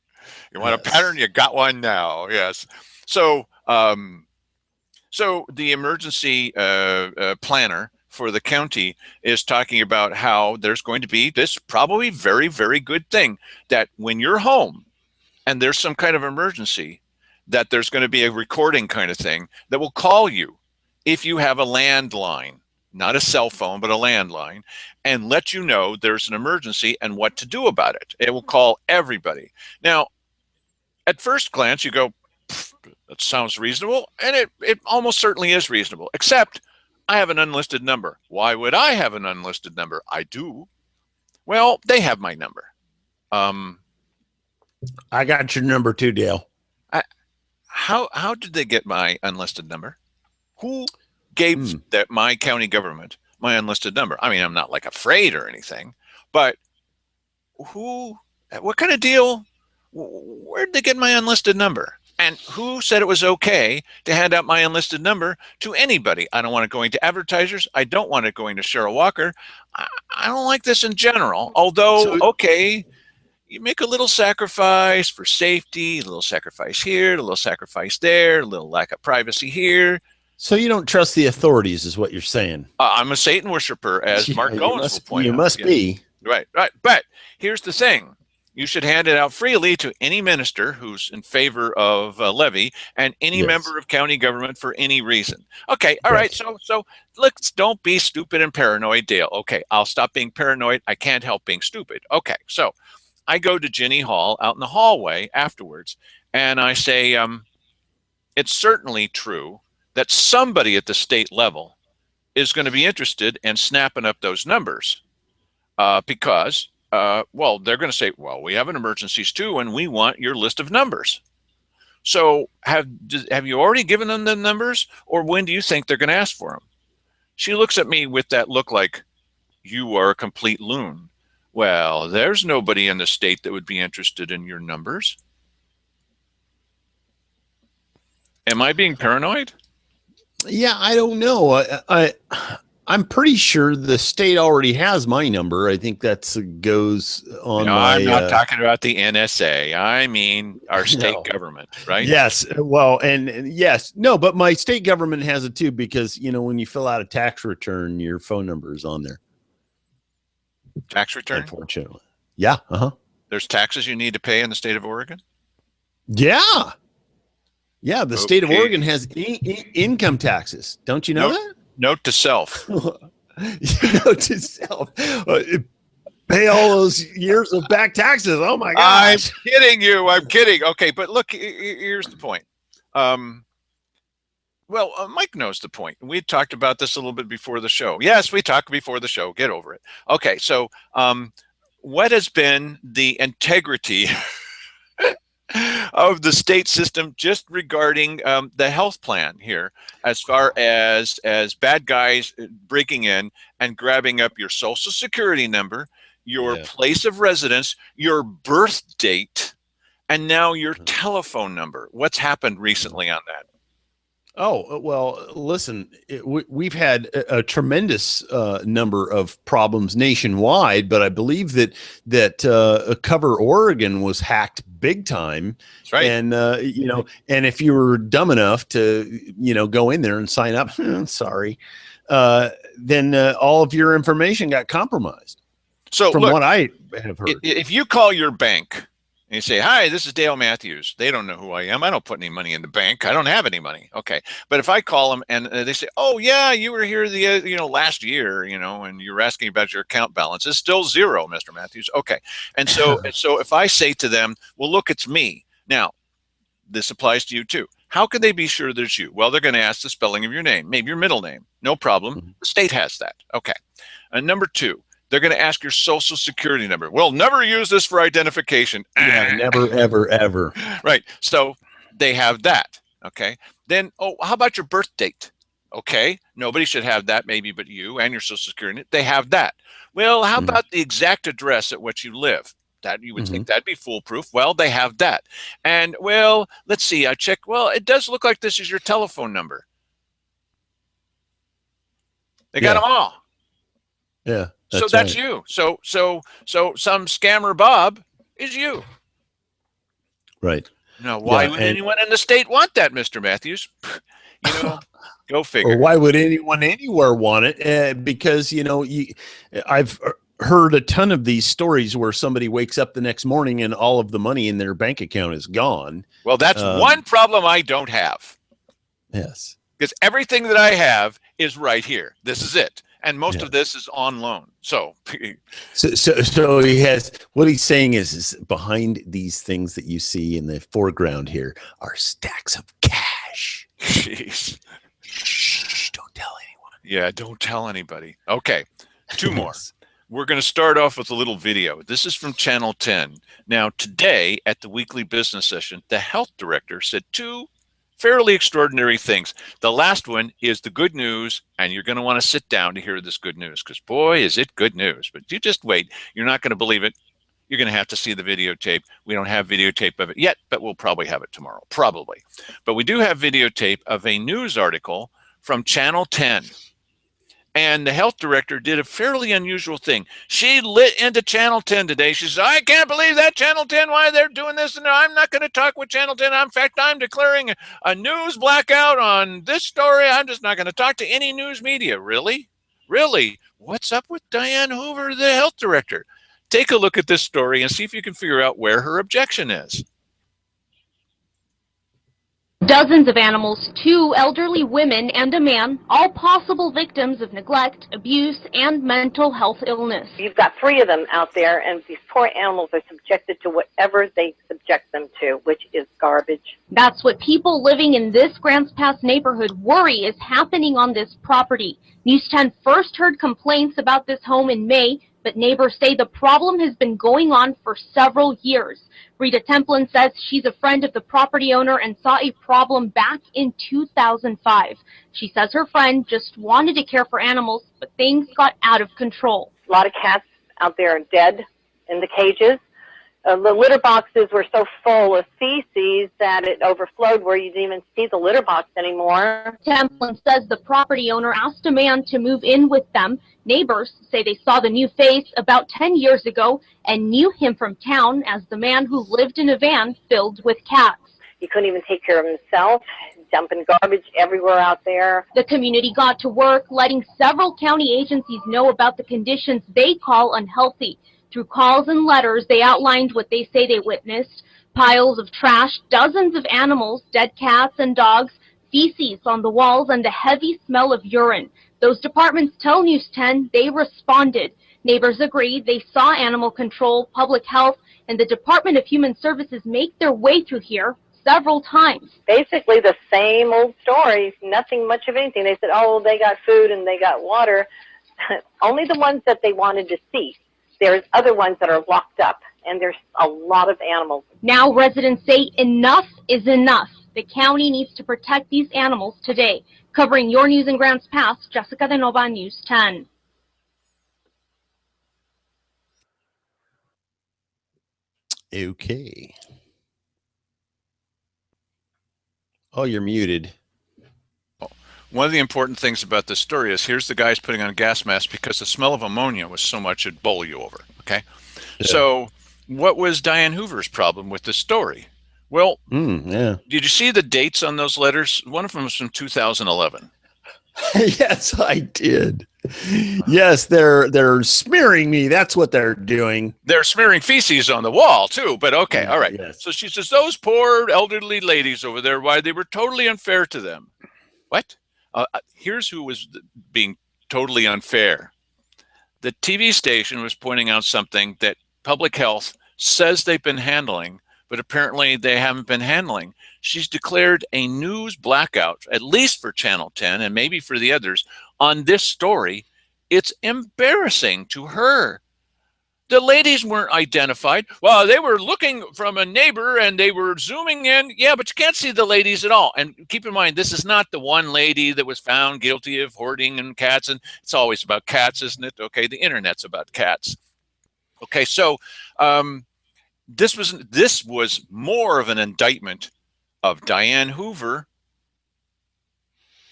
You want a pattern? You got one now. Yes. So, so the emergency planner for the county is talking about how there's going to be this probably very, very good thing that when you're home and there's some kind of emergency, that there's going to be a recording kind of thing that will call you if you have a landline, not a cell phone, but a landline, and let you know there's an emergency and what to do about it. It will call everybody. Now, at first glance, you go, that sounds reasonable, and it almost certainly is reasonable, except I have an unlisted number. Why would I have an unlisted number? I do. Well, they have my number. I got your number too, Dale. How did they get my unlisted number? Who gave my county government my unlisted number? I mean, I'm not like afraid or anything, but what kind of deal? Where did they get my unlisted number? And who said it was okay to hand out my unlisted number to anybody? I don't want it going to advertisers. I don't want it going to Cheryl Walker. I don't like this in general, although, okay, you make a little sacrifice for safety, a little sacrifice here, a little sacrifice there, a little lack of privacy here. So you don't trust the authorities is what you're saying. I'm a Satan worshiper, as Mark Goins will point out. You must be. Right. But here's the thing. You should hand it out freely to any minister who's in favor of levy and any member of county government for any reason. Okay, all right. So let's don't be stupid and paranoid, Dale. Okay, I'll stop being paranoid. I can't help being stupid. Okay, so I go to Ginny Hall out in the hallway afterwards, and I say, it's certainly true that somebody at the state level is going to be interested in snapping up those numbers because well, they're going to say, well, we have an emergencies too, and we want your list of numbers. So have you already given them the numbers, or when do you think they're going to ask for them? She looks at me with that look like, you are a complete loon. Well, there's nobody in the state that would be interested in your numbers. Am I being paranoid? Yeah, I don't know. I'm pretty sure the state already has my number. I think that goes on. No, I'm not talking about the NSA. I mean our state government, right? Yes. Well, and yes, no, but my state government has it too because when you fill out a tax return, your phone number is on there. Tax return? Unfortunately. Yeah. There's taxes you need to pay in the state of Oregon? Yeah. Yeah. The state of Oregon has income taxes. Don't you know that? Note to self. Note to self. Pay all those years of back taxes. Oh my gosh. I'm kidding you. I'm kidding. Okay, but look, here's the point. Well, Mike knows the point. We talked about this a little bit before the show. Yes, we talked before the show. Get over it. Okay, so what has been the integrity of the state system just regarding the health plan here, as far as bad guys breaking in and grabbing up your social security number, your place of residence, your birth date, and now your telephone number? What's happened recently on that? Oh, well, listen, we've had a tremendous number of problems nationwide, but I believe that Cover Oregon was hacked big time. That's right. And, and if you were dumb enough to, go in there and sign up, sorry, then all of your information got compromised. So From look, what I have heard. if you call your bank and you say, "Hi, this is Dale Matthews," they don't know who I am. I don't put any money in the bank. I don't have any money. Okay, but if I call them and they say, "Oh yeah, you were here the last year, and you're asking about your account balance, it's still zero, Mr. Matthews." Okay, and so if I say to them, "Well, look, it's me." Now, this applies to you too. How can they be sure that it's you? Well, they're going to ask the spelling of your name, maybe your middle name. No problem. The state has that. Okay. And number two, they're going to ask your social security number. Well, never use this for identification. Yeah, never, ever, ever. Right. So they have that. Okay. Then, how about your birth date? Okay. Nobody should have that, maybe but you and your social security. They have that. Well, how about the exact address at which you live? That you would think that'd be foolproof. Well, they have that. And well, let's see. I checked. Well, it does look like this is your telephone number. They got them all. Yeah. So that's you. So some scammer Bob is you. Right. Now, why would anyone in the state want that, Mr. Matthews? Go figure. Or why would anyone anywhere want it? Because I've heard a ton of these stories where somebody wakes up the next morning and all of the money in their bank account is gone. Well, that's one problem I don't have. Yes. Because everything that I have is right here. This is it. And most of this is on loan. So he has, what he's saying is behind these things that you see in the foreground here are stacks of cash. Jeez. Shh, don't tell anyone. Yeah, don't tell anybody. Okay, two more. We're going to start off with a little video. This is from Channel 10. Now, today at the weekly business session, the health director said two fairly extraordinary things. The last one is the good news, and you're going to want to sit down to hear this good news, because boy, is it good news. But you just wait. You're not going to believe it. You're going to have to see the videotape. We don't have videotape of it yet, but we'll probably have it tomorrow, probably. But we do have videotape of a news article from Channel 10. And the health director did a fairly unusual thing. She lit into Channel 10 today. She said, "I can't believe that Channel 10, why they're doing this. And I'm not going to talk with Channel 10. In fact, I'm declaring a news blackout on this story. I'm just not going to talk to any news media." Really? Really? What's up with Diane Hoover, the health director? Take a look at this story and see if you can figure out where her objection is. Dozens of animals, 2 elderly women and a man, all possible victims of neglect, abuse, and mental health illness. You've got 3 of them out there, and these poor animals are subjected to whatever they subject them to, which is garbage. That's what people living in this Grants Pass neighborhood worry is happening on this property. News 10 first heard complaints about this home in May, but neighbors say the problem has been going on for several years. Rita Templin says she's a friend of the property owner and saw a problem back in 2005. She says her friend just wanted to care for animals, but things got out of control. A lot of cats out there are dead in the cages. The litter boxes were so full of feces that it overflowed where you didn't even see the litter box anymore. Templin says the property owner asked a man to move in with them. Neighbors say they saw the new face about 10 years ago and knew him from town as the man who lived in a van filled with cats. He couldn't even take care of himself, dumping garbage everywhere out there. The community got to work letting several county agencies know about the conditions they call unhealthy. Through calls and letters, they outlined what they say they witnessed: piles of trash, dozens of animals, dead cats and dogs, feces on the walls, and the heavy smell of urine. Those departments tell News 10 they responded. Neighbors agreed they saw animal control, public health, and the Department of Human Services make their way through here several times. Basically the same old stories, nothing much of anything. They said, oh, they got food and they got water. Only the ones that they wanted to see. There's other ones that are locked up, and there's a lot of animals. Now residents say enough is enough. The county needs to protect these animals today. Covering your news in Grants Pass, Jessica De Nova, News 10. Okay. Oh, you're muted. One of the important things about this story is here's the guys putting on a gas mask because the smell of ammonia was so much it'd bowl you over. Okay. Yeah. So what was Diane Hoover's problem with this story? Well, Yeah. did you see the dates on those letters? One of them was from 2011. Yes, I did. Yes, they're smearing me. That's what they're doing. They're smearing feces on the wall too, but okay, all right. Yes. So she says, those poor elderly ladies over there, why they were totally unfair to them. What? Here's who was being totally unfair. The TV station was pointing out something that public health says they've been handling, but apparently they haven't been handling. She's declared a news blackout, at least for Channel 10 and maybe for the others, on this story. It's embarrassing to her. The ladies weren't identified. Well, they were looking from a neighbor and they were zooming in. Yeah, but you can't see the ladies at all. And keep in mind, this is not the one lady that was found guilty of hoarding and cats. And it's always about cats, isn't it? Okay, the internet's about cats. Okay, so this was more of an indictment of Diane Hoover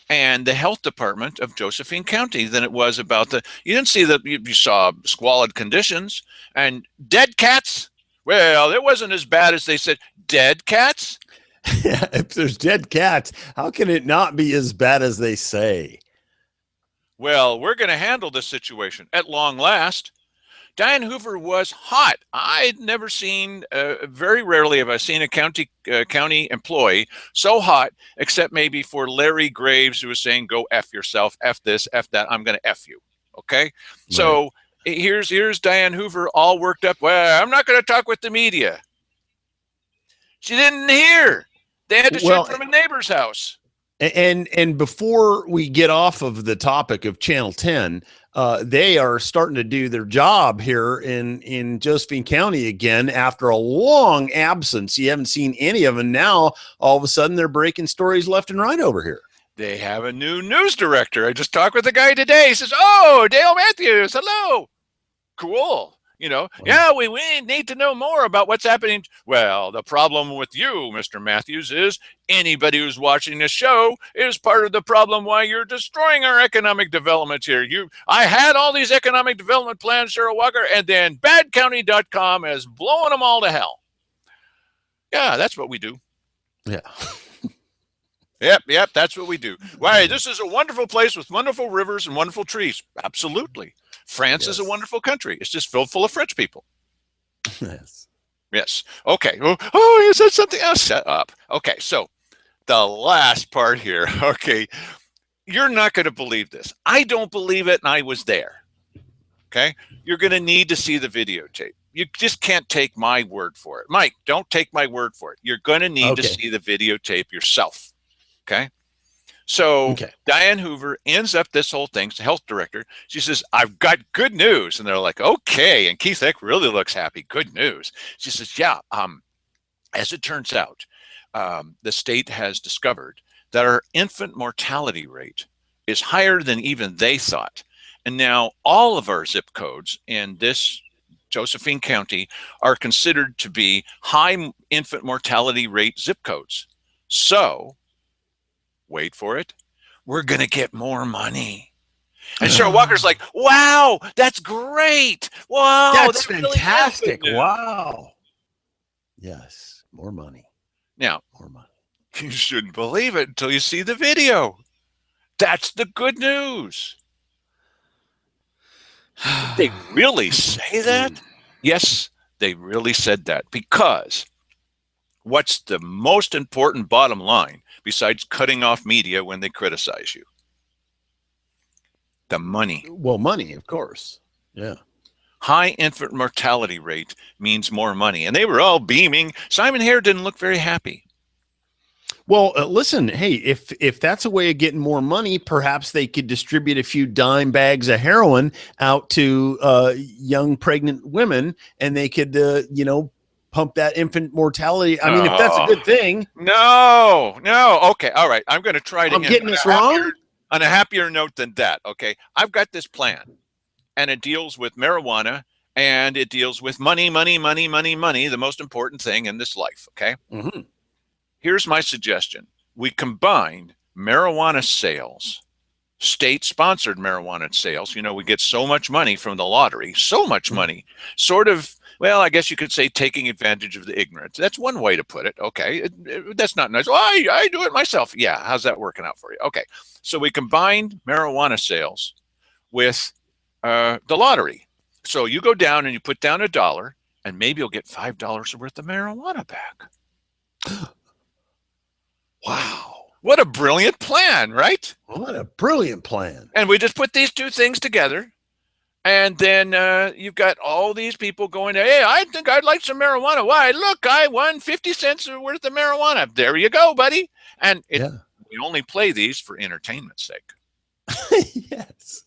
and the health department of Josephine County than it was about you didn't see that, you saw squalid conditions and dead cats. Well, it wasn't as bad as they said. Dead cats? If there's dead cats, how can it not be as bad as they say? Well, we're going to handle this situation at long last. Diane Hoover was hot. I'd never seen, very rarely have I seen a county employee so hot, except maybe for Larry Graves, who was saying, go F yourself, F this, F that, I'm going to F you. Okay? Right. So here's Diane Hoover all worked up. Well, I'm not going to talk with the media. She didn't hear. They had to shoot from a neighbor's house. And before we get off of the topic of Channel 10, they are starting to do their job here in Josephine County again after a long absence. You haven't seen any of them. Now, all of a sudden, they're breaking stories left and right over here. They have a new news director. I just talked with a guy today. He says, oh, Dale Matthews, hello. Cool. You know, yeah, we need to know more about what's happening. Well, the problem with you, Mr. Matthews, is anybody who's watching this show is part of the problem why you're destroying our economic development here. I had all these economic development plans, Cheryl Walker, and then badcounty.com has blown them all to hell. Yeah, that's what we do. Yeah. Yep, that's what we do. Why, this is a wonderful place with wonderful rivers and wonderful trees. Absolutely. France is a wonderful country. It's just filled full of French people. Yes. Okay. Oh, you said something else. Shut up. Okay, so the last part here. Okay. You're not going to believe this. I don't believe it, and I was there. Okay? You're going to need to see the videotape. You just can't take my word for it. Mike, don't take my word for it. You're going to need to see the videotape yourself. Okay? So Diane Hoover ends up this whole thing, the health director. She says, I've got good news. And they're like, okay. And Keith Eck really looks happy. Good news. She says, yeah, as it turns out, the state has discovered that our infant mortality rate is higher than even they thought. And now all of our zip codes in this Josephine County are considered to be high infant mortality rate zip codes. So wait for it, we're going to get more money. And Cheryl Walker's like, wow, that's great. Wow, that's fantastic. Really wow. Yes, more money. Now, more money. You shouldn't believe it until you see the video. That's the good news. Did they really say that? Yes, they really said that, because what's the most important bottom line besides cutting off media when they criticize you? The money. Well, money, of course. Yeah. High infant mortality rate means more money. And they were all beaming. Simon Hare didn't look very happy. Well, listen, hey, if that's a way of getting more money, perhaps they could distribute a few dime bags of heroin out to young pregnant women, and they could, pump that infant mortality. I mean, if that's a good thing. No. Okay. All right. I'm going to try to. I'm getting this wrong. On a happier note than that. Okay. I've got this plan, and it deals with marijuana, and it deals with money, the most important thing in this life. Okay. Mm-hmm. Here's my suggestion. We combined marijuana sales, state-sponsored marijuana sales. You know, we get so much money from the lottery, so much money, sort of, well, I guess you could say taking advantage of the ignorance. That's one way to put it. Okay, that's not nice. Well, I do it myself. Yeah, how's that working out for you? Okay, so we combined marijuana sales with the lottery. So you go down and you put down $1, and maybe you'll get $5 worth of marijuana back. Wow. What a brilliant plan, right? What a brilliant plan. And we just put these two things together. And then you've got all these people going, hey, I think I'd like some marijuana. Why, look, I won 50 cents worth of marijuana. There you go, buddy. And we only play these for entertainment's sake. Yes.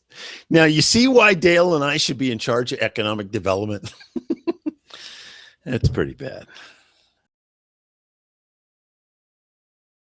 Now, you see why Dale and I should be in charge of economic development? That's pretty bad.